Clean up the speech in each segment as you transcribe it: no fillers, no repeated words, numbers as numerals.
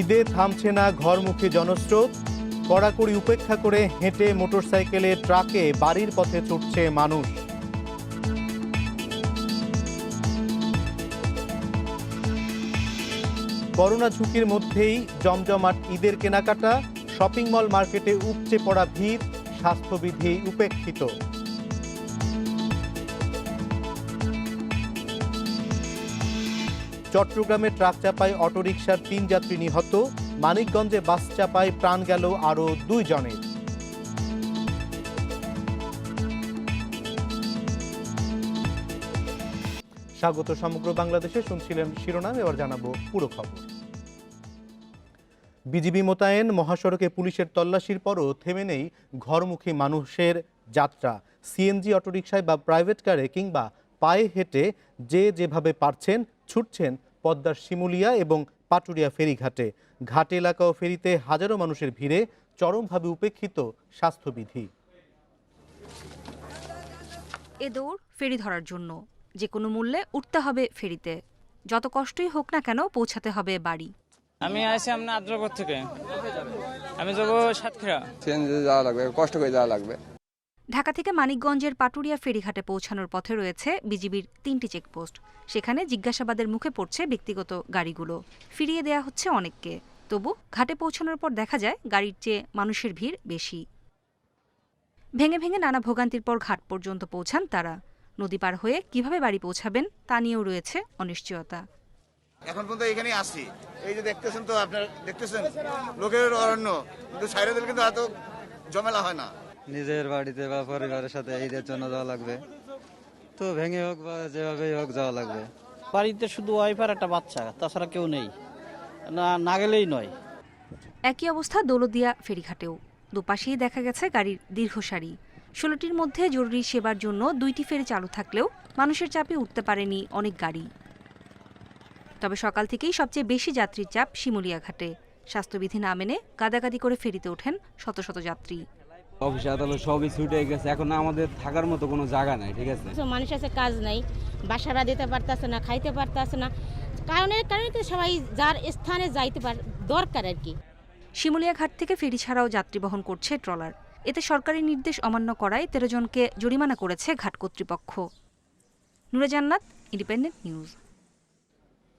ঈদে থামছে না ঘরমুখী জনস্রোত, কড়াকড়ি উপেক্ষা করে হেঁটে মোটরসাইকেলে ট্রাকে বাড়ির পথে ছুটছে মানুষ। করোনা ঝুঁকির মধ্যেই জমজমাট ঈদের কেনাকাটা, শপিং মল মার্কেটে উপচে পড়া ভিড়, স্বাস্থ্যবিধি উপেক্ষিত। চট্টগ্রামে ট্রাক চাপায় অটোরিকশার ৩ যাত্রী নিহত, মানিকগঞ্জে বাস চাপায় প্রাণ গেল আরও ২ জনের। স্বাগত সমগ্র বাংলাদেশে, শুনছিলেন শিরোনাম, এবার জানাবো পুরো খবর। বিজিবি মোতায়েন, মহাসড়কে পুলিশের তল্লাশির পরও থেমে নেই ঘরমুখী মানুষের যাত্রা। সিএনজি, অটোরিকশায় বা প্রাইভেট কারে কিংবা পায়ে হেঁটে যে যেভাবে পারছেন ছুটছেন পদ্মার শিমুলিয়া এবং পাটুরিয়া ফেরিঘাটে। ঘাট এলাকা ও ফেরিতে হাজারো মানুষের ভিড়ে চরমভাবে উপেক্ষিত স্বাস্থ্যবিধি। এ দৌড় ফেরি ধরার জন্য, যে কোনো মূল্যে উঠতে হবে ফেরিতে, যত কষ্টই হোক না কেন পৌঁছাতে হবে বাড়ি। আমি আসি আপনার আদ্রগর থেকে, আমি যাবো সাতক্ষীরা। যাওয়া লাগবে, কষ্ট করে যাওয়া লাগবে। ঢাকা থেকে মানিকগঞ্জের পাটুরিয়া ফেরিঘাটে পৌঁছানোর পথে রয়েছে বিজিবির ৩টি চেকপোস্ট। সেখানে জিজ্ঞাসাবাদের মুখে পড়ছে ব্যক্তিগত গাড়িগুলো, ফিরিয়ে দেয়া হচ্ছে অনেককে। তবু ঘাটে পৌঁছানোর পর দেখা যায় গাড়ির চেয়ে মানুষের ভিড় বেশি। ভেঙে ভেঙে নানা ভোগান্তির পর ঘাট পর্যন্ত পৌঁছান তারা। নদী পার হয়ে কিভাবে বাড়ি পৌঁছাবেন তা নিয়েও রয়েছে অনিশ্চয়তা। এখন পর্যন্ত এখানে আসছি, এই যে দেখতেছেন, তো আপনার দেখতেছেন লোকের অরণ্য, কিন্তু সাইরে দিলে কিন্তু এত ঝামেলা হয় না। নিজের বাড়িতে বা পরিবারের সাথে ঈদের জন্য যাওয়া লাগবে, তো ভেঙে হোক বা যেভাবেই হোক যাওয়া লাগবে। বাড়িতে শুধু ওয়াইফ আর একটা বাচ্চা, তাছাড়া কেউ নেই, না গেলেই নয়। একই অবস্থা দৌলতদিয়া ফেরিঘাটেও। দুপাশেই দেখা গেছে গাড়ির দীর্ঘ সারি। ১৬টির মধ্যে জরুরি সেবার জন্য ২টি ফেরি চালু থাকলেও মানুষের চাপে উঠতে পারেনি অনেক গাড়ি। তবে সকাল থেকেই সবচেয়ে বেশি যাত্রীর চাপ শিমুলিয়া ঘাটে। স্বাস্থ্যবিধি না মেনে গাদাগাদি করে ফেরিতে ওঠেন শত শত যাত্রী। অফিস আদালত সবই ছুটে গেছে, এখন আমাদের থাকার মতো কোনো জায়গা নাই। ঠিক আছে, মানুষ আছে, কাজ নাই, বাসারা দিতে পারতেছে না, খাইতে পারতেছে না, কারণে তো সবাই যার স্থানে যাইতে দরকার আর কি। শিমুলিয়া ঘাট থেকে ফেরি ছাড়াও যাত্রী বহন করছে ট্রলার। এতে সরকারি নির্দেশ অমান্য করায় ১৩ জনকে জরিমানা করেছে ঘাট কর্তৃপক্ষ। নূরে জান্নাত, ইন্ডিপেন্ডেন্ট নিউজ।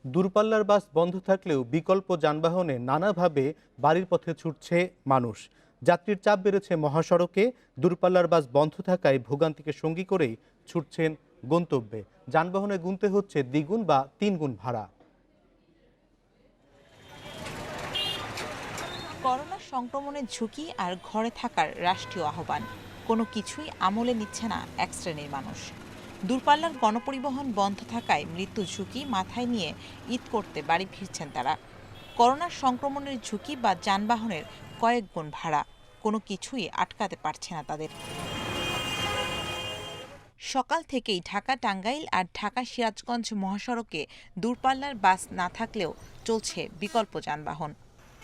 দূরপাল্লার বাস বন্ধ থাকলেও বিকল্প যানবাহনে নানাভাবে বাড়ির পথে ছুটছে মানুষ। যাত্রীর চাপ বেড়েছে মহাসড়কে। দূরপাল্লার বাস বন্ধ থাকায় ভোগান্তিকে সঙ্গী করেই ছুটছেন গন্তব্যে। যানবাহনে গুনতে হচ্ছে দ্বিগুণ বা ৩ গুণ ভাড়া। করোনা সংক্রমণের ঝুঁকি আর ঘরে থাকার রাষ্ট্রীয় আহ্বান, কোনো কিছুই আমলে নিচ্ছে না এক শ্রেণীর মানুষ। দূরপাল্লার গণপরিবহন বন্ধ থাকায় মৃত্যু ঝুঁকি মাথায় নিয়ে ঈদ করতে বাড়ি ফিরছেন তারা। করোনার সংক্রমণের ঝুঁকি বা যানবাহনের কয়েক গুণ ভাড়া, কোনো কিছুই আটকাতে পারছে না তাদের। সকাল থেকেই ঢাকা টাঙ্গাইল আর ঢাকা সিরাজগঞ্জ মহাসড়কে দূরপাল্লার বাস না থাকলেও চলছে বিকল্প যানবাহন।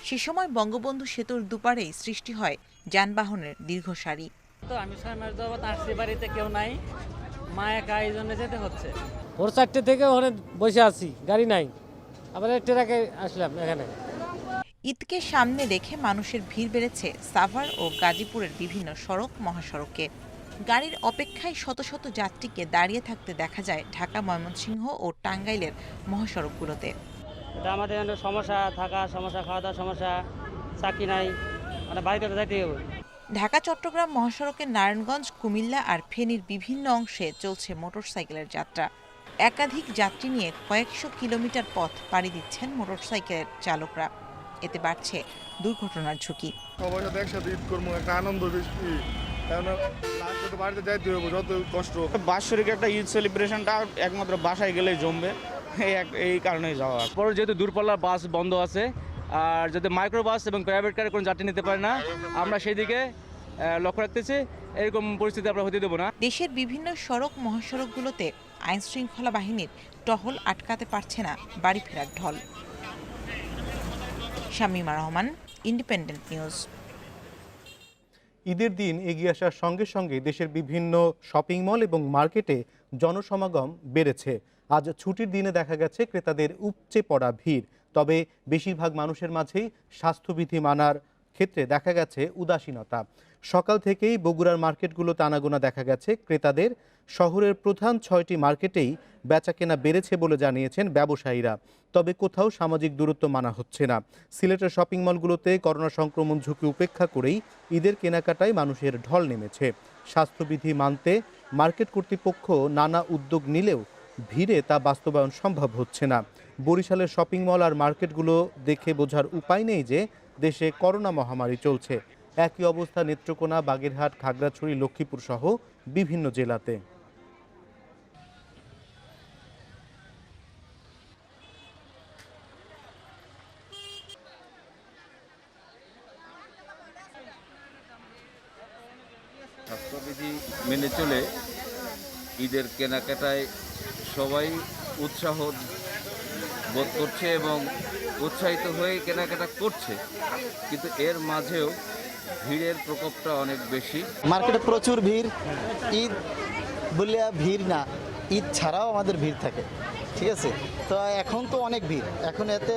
সে সময় বঙ্গবন্ধু সেতুর দুপারেই সৃষ্টি হয় যানবাহনের দীর্ঘ সারি। তো আমি ৬ মাস যাবত আসছি, বাড়িতে কেউ নাই, মা একা, এই জন্য যেতে হচ্ছে। ভোর ৪টে থেকে ওখানে বসে আছি, গাড়ি নাই, আবার ট্রাকে আসলাম এখানে। ঈদকে সামনে রেখে মানুষের ভিড় বেড়েছে সাভার ও গাজীপুরের বিভিন্ন সড়ক মহাসড়কে। গাড়ির অপেক্ষায় শত শত যাত্রীকে দাঁড়িয়ে থাকতে দেখা যায় ঢাকা, ময়মনসিংহ ও টাঙ্গাইলের মহাসড়কগুলোতে। এটা আমাদের সমস্যা, থাকা সমস্যা, খাওয়া দাওয়ার সমস্যা, চাকরি নাই, মানে বাড়িতে যাইতে হবে। ঢাকা চট্টগ্রাম মহাসড়কের নারায়ণগঞ্জ, কুমিল্লা আর ফেনীর বিভিন্ন অংশে চলছে মোটরসাইকেলের যাত্রা। একাধিক যাত্রী নিয়ে কয়েকশো কিলোমিটার পথ পাড়ি দিচ্ছেন মোটরসাইকেলের চালকরা। এতে বাড়ছে দুর্ঘটনার ঝুঁকি। সবার সাথে একসাথে ঈদ করবো, একটা আনন্দ বেশি, বাড়িতে যাইতে হবে, যত কষ্ট। বাৎসরিক একটা ঈদ সেলিব্রেশনটা একমাত্র বাসায় গেলেই জমবে, এই কারণেই যাওয়া। পরে যেহেতু দূরপাল্লার বাস বন্ধ আছে, আর যদি মাইক্রো বাস এবং প্রাইভেট কারে কোনো যাত্রী নিতে পারে না, আমরা সেই দিকে লক্ষ্য রাখতেছি। এরকম পরিস্থিতি আমরা হতে দেবো না। দেশের বিভিন্ন সড়ক মহাসড়কগুলোতে আইনশৃঙ্খলা বাহিনীর টহল আটকাতে পারছে না বাড়ি ফেরার ঢল। Shamima Rahman, independent news. ঈদের দিন এগিয়ে আসার সঙ্গে সঙ্গে দেশের বিভিন্ন শপিং মল এবং মার্কেটে জনসমাগম বেড়েছে। আজ ছুটির দিনে দেখা গেছে ক্রেতাদের উপচে পড়া ভিড়। তবে বেশিরভাগ মানুষের মাঝেই স্বাস্থ্যবিধি মানার ক্ষেত্রে দেখা গেছে উদাসীনতা। সকাল থেকেই বগুড়ার মার্কেটগুলোতে আনাগোনা দেখা গেছে ক্রেতাদের। শহরের প্রধান 6টি মার্কেটেই বেচাকেনা বেড়েছে বলে জানিয়েছেন ব্যবসায়ীরা, তবে কোথাও সামাজিক দূরত্ব মানা হচ্ছে না। সিলেটের শপিং মলগুলোতে করোনা সংক্রমণ ঝুঁকি উপেক্ষা করেই ঈদের কেনাকাটায় মানুষের ঢল নেমেছে। স্বাস্থ্যবিধি মানতে মার্কেট কর্তৃপক্ষ নানা উদ্যোগ নিলেও ভিড়ে তা বাস্তবায়ন সম্ভব হচ্ছে না। বরিশালের শপিং মল আর মার্কেটগুলো দেখে বোঝার উপায় নেই যে দেশে করোনা মহামারী চলছে। একই অবস্থা নেত্রকোনা, বাগেরহাট, খাগড়াছড়ি, লক্ষ্মীপুর সহ বিভিন্ন জেলাতে। স্বাস্থ্যবিধি মেনে চলে ঈদের কেনাকাটায় সবাই উৎসাহ বোধ করছে এবং উৎসাহিত হয়ে কেনাকাটা করছে, কিন্তু এর মাঝেও ভিড়ের প্রকোপটা অনেক বেশি। মার্কেটে প্রচুর ভিড়। ঈদ বলে ভিড় না, ঈদ ছাড়াও আমাদের ভিড় থাকে, ঠিক আছে। তো এখন তো অনেক ভিড়, এখন এতে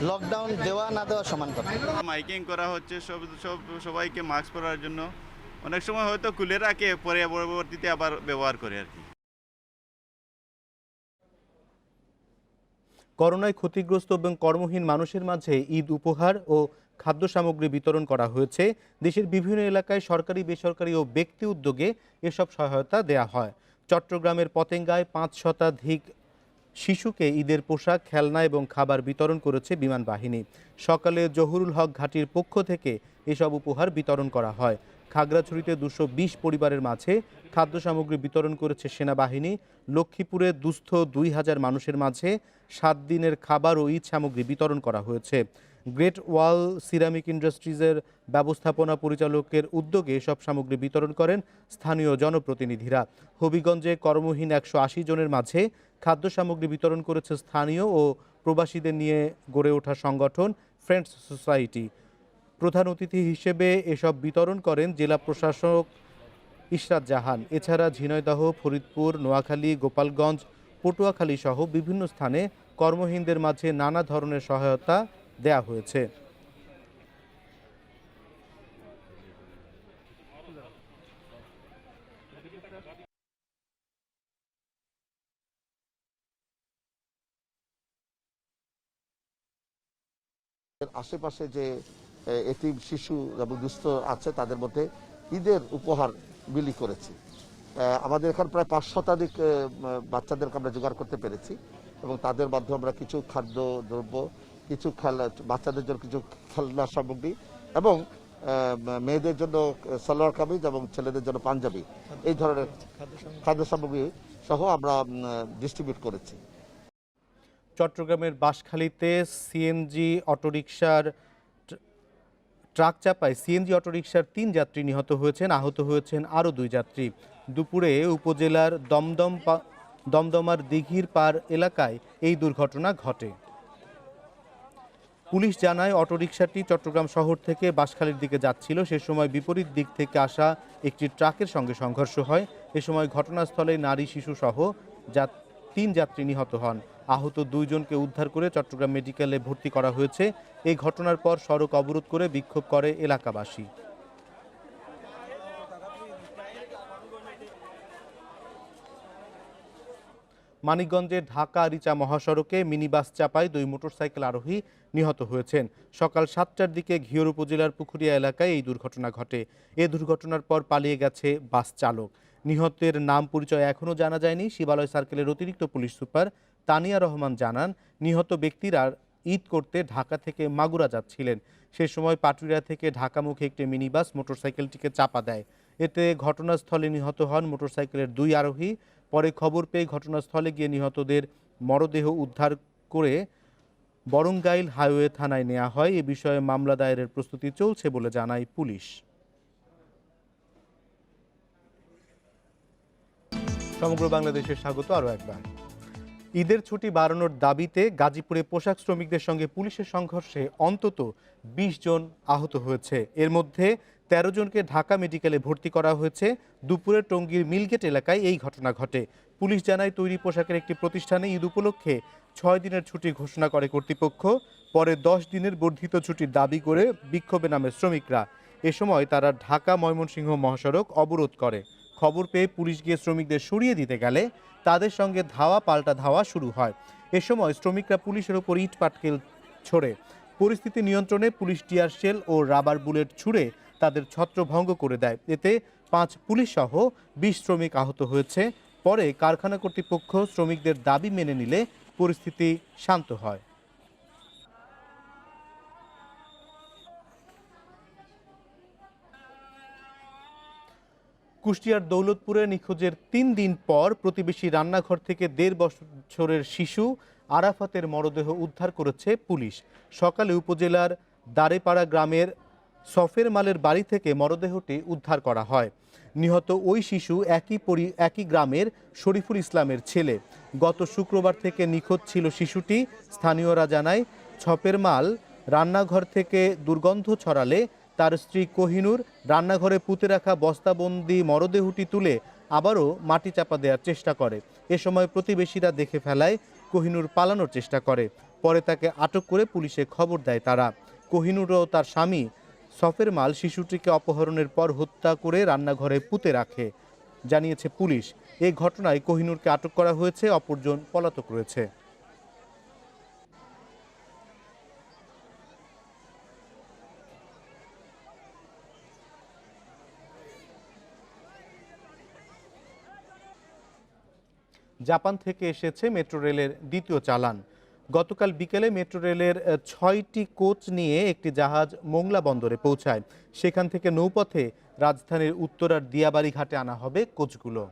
লকডাউন দেওয়া না দেওয়া সমান কথা। মাইকিং করা হচ্ছে সবাইকে মাস্ক পরার জন্য। অনেক সময় হয়তো খুলে রাখে, পরে পরবর্তীতে আবার ব্যবহার করে আর কি। করোনায় ক্ষতিগ্রস্ত এবং কর্মহীন মানুষের মাঝে ঈদ উপহার ও খাদ্য সামগ্রী বিতরণ করা হয়েছে। দেশের বিভিন্ন এলাকায় সরকারি, বেসরকারি ও ব্যক্তি উদ্যোগে এসব সহায়তা দেয়া হয়। চট্টগ্রামের পতেঙ্গায় 5 শতাধিক শিশুকে ঈদের পোশাক, খেলনা এবং খাবার বিতরণ করেছে বিমান বাহিনী। সকালে জহুরুল হক ঘাটির পক্ষ থেকে এসব উপহার বিতরণ করা হয়। খাগড়াছড়িতে 220 পরিবারের মাঝে খাদ্য সামগ্রী বিতরণ করেছে সেনাবাহিনী। লক্ষ্মীপুরে দুস্থ 2000 মানুষের মাঝে 7 দিনের খাবার ও ঈদ সামগ্রী বিতরণ করা হয়েছে। গ্রেট ওয়াল সিরামিক ইন্ডাস্ট্রিজের ব্যবস্থাপনা পরিচালকের উদ্যোগে এসব সামগ্রী বিতরণ করেন স্থানীয় জনপ্রতিনিধিরা। হবিগঞ্জে কর্মহীন 180 জনের মাঝে খাদ্য সামগ্রী বিতরণ করেছে স্থানীয় ও প্রবাসীদের নিয়ে গড়ে ওঠা সংগঠন ফ্রেন্ডস সোসাইটি। প্রধান অতিথি হিসেবে এসব বিতরণ করেন জেলা প্রশাসক ইশরাত জাহান। এছাড়া ঝিনাইদহ, ফরিদপুর, নোয়াখালী, গোপালগঞ্জ, পটুয়াখালী সহ বিভিন্ন স্থানে কর্মহীনদের মাঝে নানা ধরনের সহায়তা দেয়া হয়েছে। আশেপাশে যে এতিম শিশু এবং দুস্থ আছে তাদের মধ্যে ঈদের উপহার বিলি করেছি। আমাদের এখানে প্রায় 5 শতাধিক বাচ্চাদেরকে আমরা জোগাড় করতে পেরেছি এবং তাদের মাধ্যমে আমরা কিছু খাদ্য দ্রব্য, কিছু বাচ্চাদের জন্য কিছু খেলনা সামগ্রী এবং মেয়েদের জন্য সালোয়ার কামিজ এবং ছেলেদের জন্য পাঞ্জাবি, এই ধরনের খাদ্য সামগ্রী সহ আমরা ডিস্ট্রিবিউট করেছি। চট্টগ্রামের বাঁশখালীতে সিএনজি অটোরিকশার ট্রাক চাপায় সিএনজি অটোরিকশার 3 যাত্রী নিহত হয়েছেন, আহত হয়েছেন আরও 2 যাত্রী। দুপুরে উপজেলার দমদমার দিঘির পার এলাকায় এই দুর্ঘটনা ঘটে। পুলিশ জানায় অটোরিকশাটি চট্টগ্রাম শহর থেকে বাঁশখালীর দিকে যাচ্ছিল। সে সময় বিপরীত দিক থেকে আসা একটি ট্রাকের সঙ্গে সংঘর্ষ হয়। এ সময় ঘটনাস্থলে নারী, শিশু সহ 3 যাত্রী নিহত হন। আহত 2 জনকে উদ্ধার করে চট্টগ্রাম মেডিকেলে ভর্তি করা হয়েছে। এই ঘটনার পর সড়ক অবরোধ করে বিক্ষোভ করে এলাকাবাসী। মানিকগঞ্জের ঢাকা রিচা মহাসড়কে মিনি বাস চাপায় 2 মোটরসাইকেল আরোহী নিহত হয়েছেন। সকাল 7টার দিকে ঘিওর উপজেলার পুকুরিয়া এলাকায় এই দুর্ঘটনা ঘটে। এ দুর্ঘটনার পর পালিয়ে গেছে বাস চালক। নিহতের নাম পরিচয় এখনও জানা যায়নি। শিবালয় সার্কেলের অতিরিক্ত পুলিশ সুপার তানিয়া রহমান জানান, নিহত ব্যক্তিরা ঈদ করতে ঢাকা থেকে মাগুরা যাচ্ছিলেন। সে সময় পাটুরিয়া থেকে ঢাকামুখী একটি মিনি বাস মোটরসাইকেলটিকে চাপা দেয়। এতে ঘটনাস্থলে নিহত হন মোটরসাইকেলের 2 আরোহী। পরে খবর পেয়ে ঘটনাস্থলে গিয়ে নিহতদের মরদেহ উদ্ধার করে বরঙ্গাইল হাইওয়ে থানায় নেওয়া হয়। এ বিষয়ে মামলা দায়েরের প্রস্তুতি চলছে বলে জানায় পুলিশ। সমগ্র বাংলাদেশের স্বাগত আরও একবার। ঈদের ছুটি বাড়ানোর দাবিতে গাজীপুরে পোশাক শ্রমিকদের সঙ্গে পুলিশের সংঘর্ষে অন্তত 20 জন আহত হয়েছে। এর মধ্যে 13 জনকে ঢাকা মেডিকেলে ভর্তি করা হয়েছে। দুপুরে টঙ্গীর মিলগেট এলাকায় এই ঘটনা ঘটে। পুলিশ জানায়, তৈরি পোশাকের একটি প্রতিষ্ঠানে ঈদ উপলক্ষে 6 দিনের ছুটি ঘোষণা করে কর্তৃপক্ষ। পরে 10 দিনের বর্ধিত ছুটির দাবি করে বিক্ষোভে নামে শ্রমিকরা। এ সময় তারা ঢাকা ময়মনসিংহ মহাসড়ক অবরোধ করে। খবর পেয়ে পুলিশ গিয়ে শ্রমিকদের সরিয়ে দিতে গেলে তাদের সঙ্গে ধাওয়া পাল্টা ধাওয়া শুরু হয়। এ সময় শ্রমিকরা পুলিশের ওপর ইট পাটকেল ছোড়ে। পরিস্থিতি নিয়ন্ত্রণে পুলিশ টিয়ার শেল ও রাবার বুলেট ছুড়ে তাদের ছত্রভঙ্গ করে দেয়। এতে 5 পুলিশ সহ 20 শ্রমিক আহত হয়েছে। পরে কারখানা কর্তৃপক্ষ শ্রমিকদের দাবি মেনে নিলে পরিস্থিতি শান্ত হয়। কুষ্টিয়ার দৌলতপুরে নিখোঁজের 3 দিন পর প্রতিবেশী রান্নাঘর থেকে 1.5 বছরের শিশু আরাফাতের মরদেহ উদ্ধার করেছে পুলিশ। সকালে উপজেলার দারেপাড়া গ্রামের সফের মালের বাড়ি থেকে মরদেহটি উদ্ধার করা হয়। নিহত ওই শিশু একই গ্রামের শরীফুল ইসলামের ছেলে। গত শুক্রবার থেকে নিখোঁজ ছিল শিশুটি। স্থানীয়রা জানায়, ছপের মাল রান্নাঘর থেকে দুর্গন্ধ ছড়ালে তার স্ত্রী কোহিনুর রান্নাঘরে পুঁতে রাখা বস্তাবন্দি মরদেহটি তুলে আবারও মাটি চাপা দেওয়ার চেষ্টা করে। এ সময় প্রতিবেশীরা দেখে ফেলায় কোহিনুর পালানোর চেষ্টা করে। পরে তাকে আটক করে পুলিশে খবর দেয় তারা। কোহিনুর ও তার স্বামী সফের মাল শিশুটিকে অপহরণের পর হত্যা করে রান্নাঘরে পুঁতে রাখে জানিয়েছে পুলিশ। এই ঘটনায় কোহিনুরকে আটক করা হয়েছে, অপরজন পলাতক রয়েছে। জাপান থেকে এসেছে মেট্রো রেলের দ্বিতীয় চালান। গতকাল বিকেলে মেট্রো রেলের 6টি কোচ নিয়ে একটি জাহাজ মোংলা বন্দরে পৌঁছায়। সেখান থেকে নৌপথে রাজধানীর উত্তরার দিয়াবাড়ি ঘাটে আনা হবে কোচগুলো।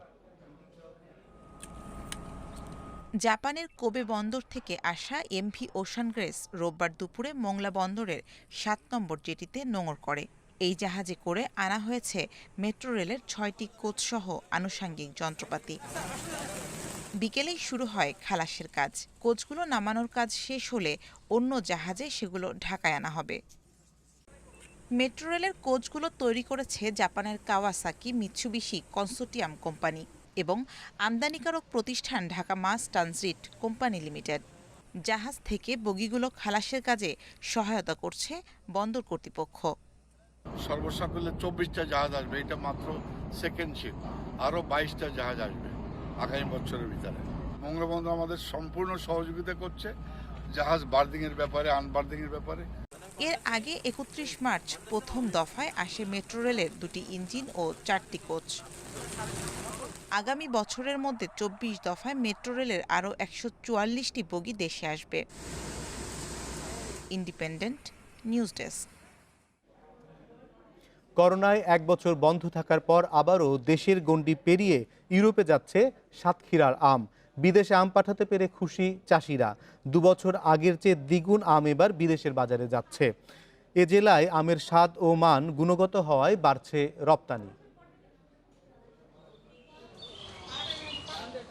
জাপানের কোবে বন্দর থেকে আসা এমভি ওশান গ্রেস রোববার দুপুরে মোংলা বন্দরের 7 নম্বর জেটিতে নোঙর করে। এই জাহাজে করে আনা হয়েছে মেট্রো রেলের 6টি কোচ সহ আনুষঙ্গিক যন্ত্রপাতি। বিকেলেই শুরু হয় খালাসের কাজ। কোচগুলো নামানোর কাজ শেষ হলে অন্য জাহাজে সেগুলো ঢাকায় আনা হবে। মেট্রো রেলের কোচগুলো তৈরি করেছে জাপানের কাওয়াসাকি মিৎসুবিশি কনসোর্টিয়াম কোম্পানি এবং আমদানিকারক প্রতিষ্ঠান Dhaka mass transit company limited. জাহাজ থেকে বগিগুলো খালাসের কাজে সহায়তা করছে বন্দর কর্তৃপক্ষ। সর্বসাকুল্যে 24টা জাহাজ আসবে, এটা মাত্র সেকেন্ড শিপ। আরও 22টা জাহাজ আসবে আগামী বছরের ভিতরে। মোংলা বন্দর আমাদের সম্পূর্ণ সহযোগিতা করছে জাহাজ বার্দিংয়ের ব্যাপারে, আনবার্দিংয়ের ব্যাপারে। এর আগে 31 মার্চ প্রথম দফায় আসে মেট্রো রেলের 2টি ইঞ্জিন ও 4টি কোচ। আগামী বছরের মধ্যে 24 দফায় মেট্রো রেলের আরও 144টি বগি দেশে আসবে। Independent news desk. করোনায় 1 বছর বন্ধ থাকার পর আবারও দেশের গণ্ডি পেরিয়ে ইউরোপে যাচ্ছে সাতক্ষীরার আম। বিদেশে আম পাঠাতে পেরে খুশি চাষিরা। 2 বছর আগের চেয়ে দ্বিগুণ আম এবার বিদেশের বাজারে যাচ্ছে। এ জেলায় আমের স্বাদ ও মান গুণগত হওয়ায় বাড়ছে রপ্তানি।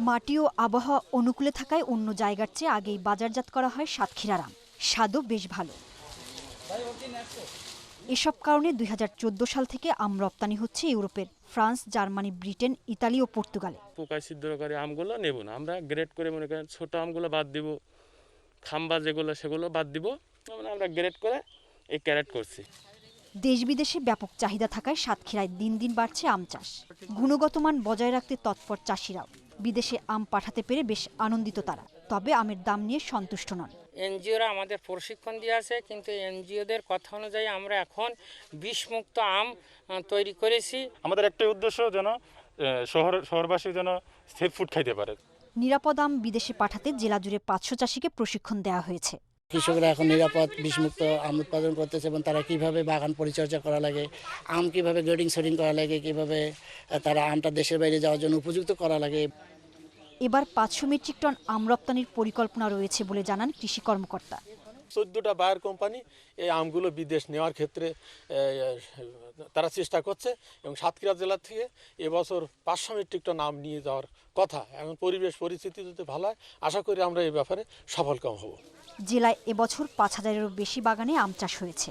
মাটি ও আবহাওয়া অনুকূলে থাকায় অন্য জায়গার চেয়ে আগেই বাজারজাত করা হয় সাতক্ষীরার আম। স্বাদও বেশ ভালো। এসব কারণে 2014 সাল থেকে আম রপ্তানি হচ্ছে ইউরোপের ফ্রান্স, জার্মানি, ব্রিটেন, ইতালি ও পর্তুগালে। পোকায় ছিদ্রকারী আমগুলো নেব না, আমরা গ্রেড করে মনে করেন ছোট আমগুলো বাদ দিব, খাম্বা যেগুলো সেগুলো বাদ দিব, মানে আমরা গ্রেড করে এই ক্যারেট করছি। দেশ বিদেশে ব্যাপক চাহিদা থাকায় সাতক্ষীরায় দিন দিন বাড়ছে আম চাষ। গুণগত মান বজায় রাখতে তৎপর চাষিরাও। বিদেশে আম পাঠাতে পেরে বেশ আনন্দিত তারা, তবে আমের দাম নিয়ে সন্তুষ্ট নন। এনজিওরা আমাদের প্রশিক্ষণ দিয়ে আছে, কিন্তু এনজিওদের কথা অনুযায়ী আমরা এখন বিষমুক্ত আম তৈরি করেছি। আমাদের একটাই উদ্দেশ্য যেন শহরবাসী যেন সেফ ফুড খাইতে পারে। নিরাপদ আম বিদেশে পাঠাতে জেলা জুড়ে 500 চাষিকে প্রশিক্ষণ দেওয়া হয়েছে। কৃষকরা এখন নিরাপদ বিষমুক্ত আম উৎপাদন করতেছে এবং তারা কিভাবে বাগান পরিচর্যা করা লাগে, আম কিভাবে গ্রেডিং সেটিং করা লাগে, কিভাবে তারা আমটা দেশের বাইরে যাওয়ার জন্য উপযুক্ত করা লাগে। এবার 500 মেট্রিক টন আম রপ্তানির পরিকল্পনা রয়েছে বলে জানান কৃষি কর্মকর্তা। 14টা বায়ার কোম্পানি এই আমগুলো বিদেশ নেওয়ার ক্ষেত্রে তারা চেষ্টা করছে এবং সাতক্ষীরা জেলা থেকে এবছর 500 মেট্রিক টন আম নিয়ে যাওয়ার কথা। এখন পরিবেশ পরিস্থিতি যদি ভালো হয়, আশা করি আমরা এই ব্যাপারে সফলকাম হব। জেলায় এবছর 5000-এরও বেশি বাগানে আম চাষ হয়েছে।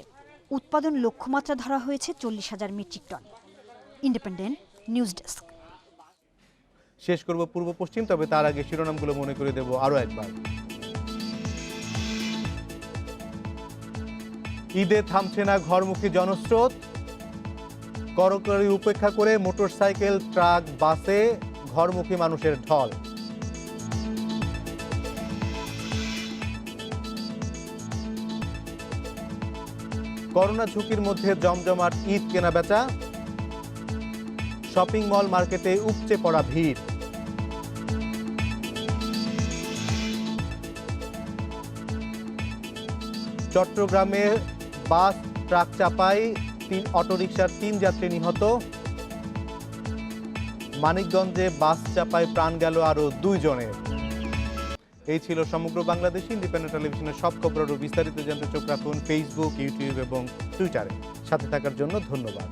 উৎপাদন লক্ষ্যমাত্রা ধরা হয়েছে 40,000 metric ton. Independent news desk. শেষ করব পূর্ব পশ্চিম, তবে তার আগে শিরোনামগুলো মনে করে দেব আরও একবার। ঈদে থামছে না ঘরমুখী জনস্রোত, করকরি উপেক্ষা করে মোটরসাইকেল, ট্রাক, বাসে ঘরমুখী মানুষের ঢল। করোনা ঝুঁকির মধ্যে জমজমাট ঈদ কেনাবেচা, শপিং মল, মার্কেটে উপচে পড়া ভিড়। চট্টগ্রামে বাস ট্রাক চাপায় অটোরিকশার 3 যাত্রী নিহত। মানিকগঞ্জে বাস চাপায় প্রাণ গেল আরো 2 জনের। এই ছিল সমগ্র বাংলাদেশ ইন্ডিপেন্ডেন্ট টেলিভিশনের সব খবর। বিস্তারিত জানতে চোখ রাখুন ফেসবুক, ইউটিউব এবং টুইটারে। সাথে থাকার জন্য ধন্যবাদ।